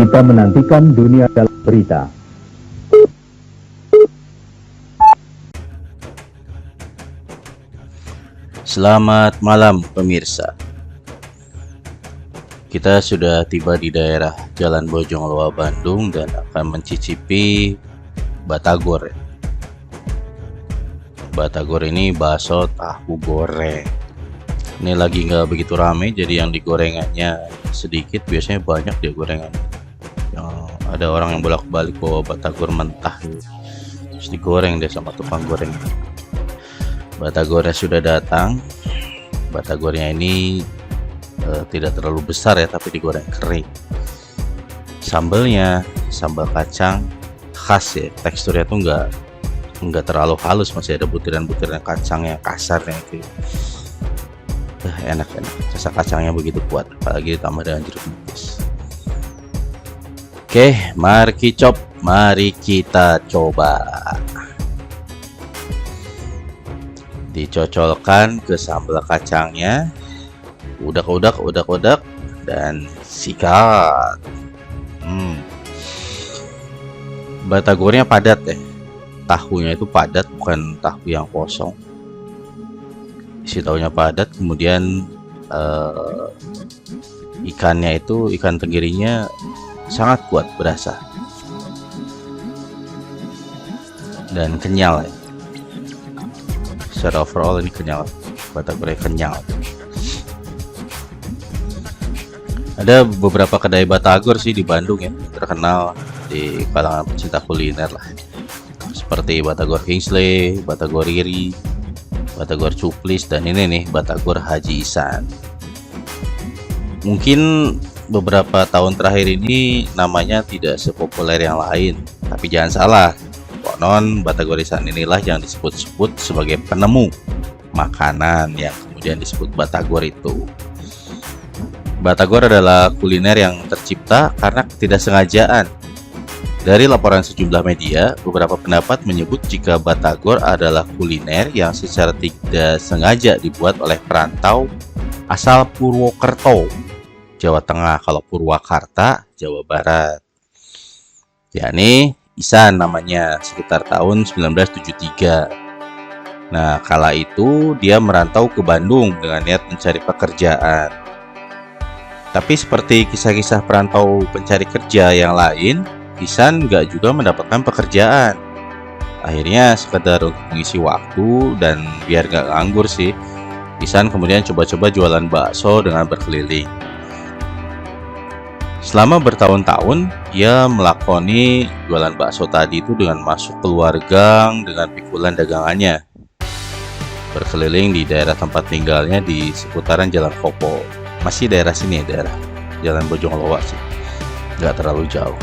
Kita menantikan dunia dalam berita. Selamat malam pemirsa. Kita sudah tiba di daerah Jalan Bojongloa, Bandung dan akan mencicipi batagor. Batagor ini bakso tahu goreng. Ini lagi nggak begitu rame, jadi yang digorengannya sedikit, biasanya banyak dia gorengan. Ada orang yang bolak-balik bawa batagor mentah gitu, terus digoreng deh sama tukang goreng. Batagornya sudah datang. Batagornya ini tidak terlalu besar ya, tapi digoreng kering. Sambelnya sambal kacang khas ya, teksturnya tuh nggak terlalu halus, masih ada butiran-butiran kacang yang kasarnya gitu. Enak, rasa kacangnya begitu kuat, apalagi ditambah dengan jeruk nipis. Oke, mari kita coba. Dicocolkan ke sambal kacangnya, udak, dan sikat. Batagornya padat ya, tahunya itu padat, bukan tahu yang kosong. Isi tahunya padat, kemudian ikannya itu, ikan tenggirinya sangat kuat, berasa dan kenyal ya. Secara overall ini kenyal, batagornya kenyal. Ada beberapa kedai batagor sih di Bandung ya, terkenal di kalangan pecinta kuliner lah, seperti Batagor Kingsley, Batagor Riri, Batagor Cuplis, dan ini nih Batagor Haji Ihsan. Mungkin beberapa tahun terakhir ini namanya tidak sepopuler yang lain, tapi jangan salah, konon Batagor Ihsan inilah yang disebut-sebut sebagai penemu makanan yang kemudian disebut batagor itu. Batagor adalah kuliner yang tercipta karena ketidaksengajaan. Dari laporan sejumlah media, beberapa pendapat menyebut jika batagor adalah kuliner yang secara tidak sengaja dibuat oleh perantau asal Purwokerto, Jawa Tengah, kalau Purwakarta, Jawa Barat. Yakni Ihsan namanya, sekitar tahun 1973. Nah, kala itu dia merantau ke Bandung dengan niat mencari pekerjaan. Tapi seperti kisah-kisah perantau pencari kerja yang lain, Ihsan nggak juga mendapatkan pekerjaan. Akhirnya sekedar untuk mengisi waktu dan biar nggak nganggur sih, Ihsan kemudian coba-coba jualan bakso dengan berkeliling. Selama bertahun-tahun, ia melakoni jualan bakso tadi itu dengan masuk keluar gang dengan pikulan dagangannya. Berkeliling di daerah tempat tinggalnya di seputaran Jalan Kopo. Masih daerah sini ya, daerah Jalan Bojongloa sih, nggak terlalu jauh.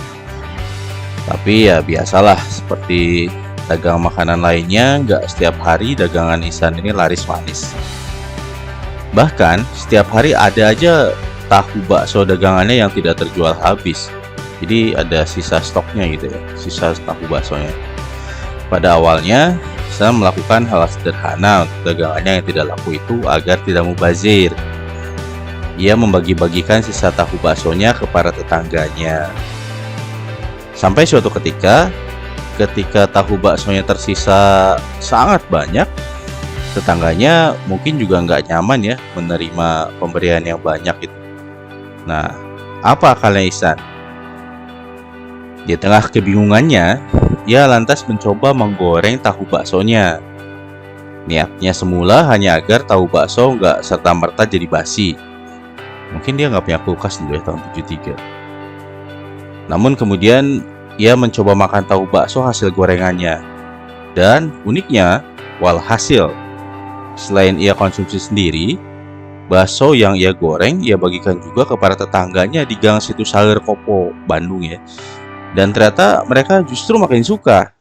Tapi ya biasalah, seperti dagang makanan lainnya, nggak setiap hari dagangan Ihsan ini laris manis. Bahkan setiap hari ada aja tahu bakso dagangannya yang tidak terjual habis. Jadi ada sisa stoknya gitu ya, sisa tahu baksonya. Pada awalnya saya melakukan hal sederhana untuk dagangannya yang tidak laku itu agar tidak mubazir. Ia membagi-bagikan sisa tahu baksonya kepada tetangganya. Sampai suatu ketika tahu baksonya tersisa sangat banyak, tetangganya mungkin juga nggak nyaman ya menerima pemberian yang banyak itu. Nah, apa akalnya Ihsan? Di tengah kebingungannya, ia lantas mencoba menggoreng tahu baksonya. Niatnya semula hanya agar tahu bakso nggak serta-merta jadi basi. Mungkin dia nggak punya kulkas dulu ya tahun 73. Namun kemudian ia mencoba makan tahu bakso hasil gorengannya. Dan uniknya, walhasil, selain ia konsumsi sendiri, bakso yang ia goreng ia bagikan juga kepada tetangganya di Gang Situ Saler Kopo, Bandung ya. Dan ternyata mereka justru makin suka.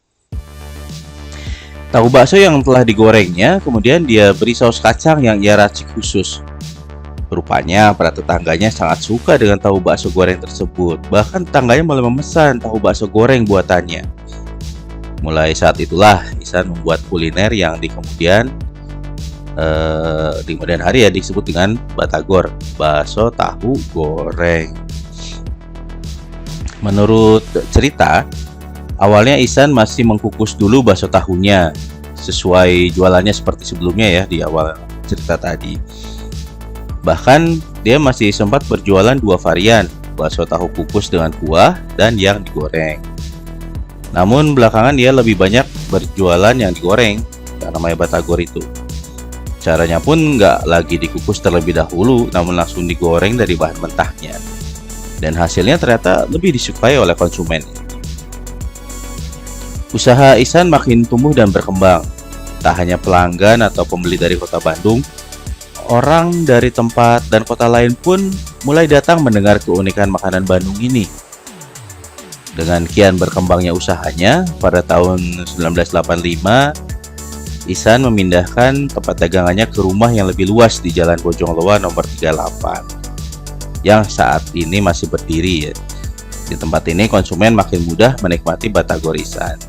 Tahu bakso yang telah digorengnya kemudian dia beri saus kacang yang ia racik khusus. Rupanya para tetangganya sangat suka dengan tahu bakso goreng tersebut. Bahkan tetangganya mulai memesan tahu bakso goreng buatannya. Mulai saat itulah Ihsan membuat kuliner yang di kemudian hari ya disebut dengan batagor, bakso tahu goreng. Menurut cerita, awalnya Ihsan masih mengkukus dulu bakso tahunya, sesuai jualannya seperti sebelumnya ya di awal cerita tadi. Bahkan dia masih sempat berjualan dua varian, bakso tahu kukus dengan kuah dan yang digoreng. Namun belakangan dia lebih banyak berjualan yang digoreng, yang namanya batagor itu. Caranya pun nggak lagi dikukus terlebih dahulu, namun langsung digoreng dari bahan mentahnya. Dan hasilnya ternyata lebih disukai oleh konsumen. Usaha Ihsan makin tumbuh dan berkembang. Tak hanya pelanggan atau pembeli dari kota Bandung, orang dari tempat dan kota lain pun mulai datang mendengar keunikan makanan Bandung ini. Dengan kian berkembangnya usahanya, pada tahun 1985, Ihsan memindahkan tempat dagangannya ke rumah yang lebih luas di Jalan Bojongloa nomor 38, yang saat ini masih berdiri ya. Di tempat ini konsumen makin mudah menikmati batagor Ihsan.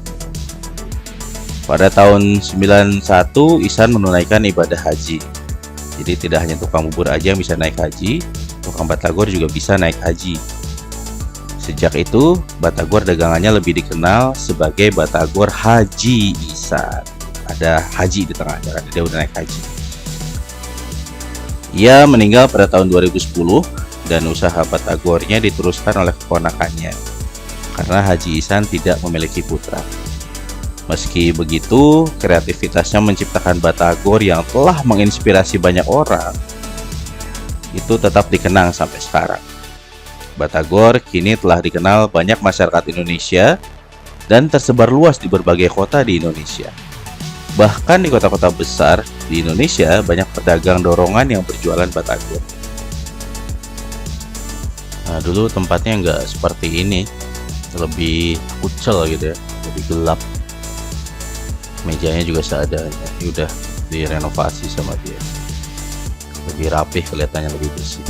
Pada tahun 91, Ihsan menunaikan ibadah haji. Jadi tidak hanya tukang bubur aja yang bisa naik haji, tukang batagor juga bisa naik haji. Sejak itu, batagor dagangannya lebih dikenal sebagai batagor Haji Ihsan. Ada haji di tengahnya karena dia udah naik haji. Ia meninggal pada tahun 2010 dan usaha batagornya diteruskan oleh keponakannya karena Haji Ihsan tidak memiliki putra. Meski begitu, kreativitasnya menciptakan batagor yang telah menginspirasi banyak orang itu tetap dikenang sampai sekarang. Batagor kini telah dikenal banyak masyarakat Indonesia dan tersebar luas di berbagai kota di Indonesia. Bahkan di kota-kota besar di Indonesia banyak pedagang dorongan yang berjualan batagor. Nah, dulu tempatnya nggak seperti ini, lebih kucel gitu ya, lebih gelap. Mejanya juga seadanya, ini udah direnovasi sama dia, lebih rapih kelihatannya, lebih bersih.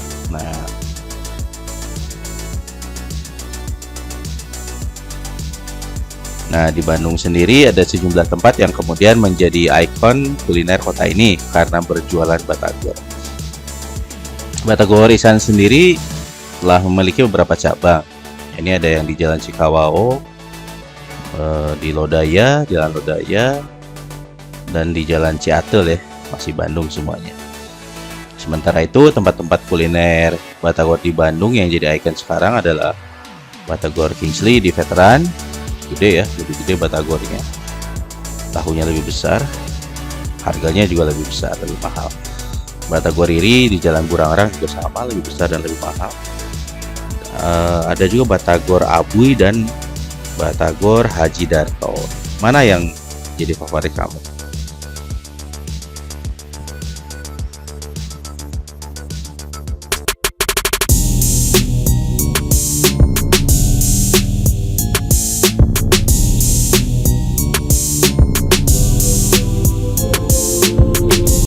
Nah, di Bandung sendiri ada sejumlah tempat yang kemudian menjadi ikon kuliner kota ini karena berjualan batagor. Batagor Ihsan sendiri telah memiliki beberapa cabang. Ini ada yang di Jalan Cikawao, di Lodaya, Jalan Lodaya, dan di Jalan Ciatel ya, masih Bandung semuanya. Sementara itu, tempat-tempat kuliner batagor di Bandung yang jadi ikon sekarang adalah Batagor Kingsley di Veteran. Gede ya, lebih gede batagornya, tahunya lebih besar, harganya juga lebih besar, lebih mahal. Batagor Riri di Jalan Burangrang juga sama, lebih besar dan lebih mahal. Ada juga Batagor Abuy dan Batagor Haji Darto. Mana yang jadi favorit kamu?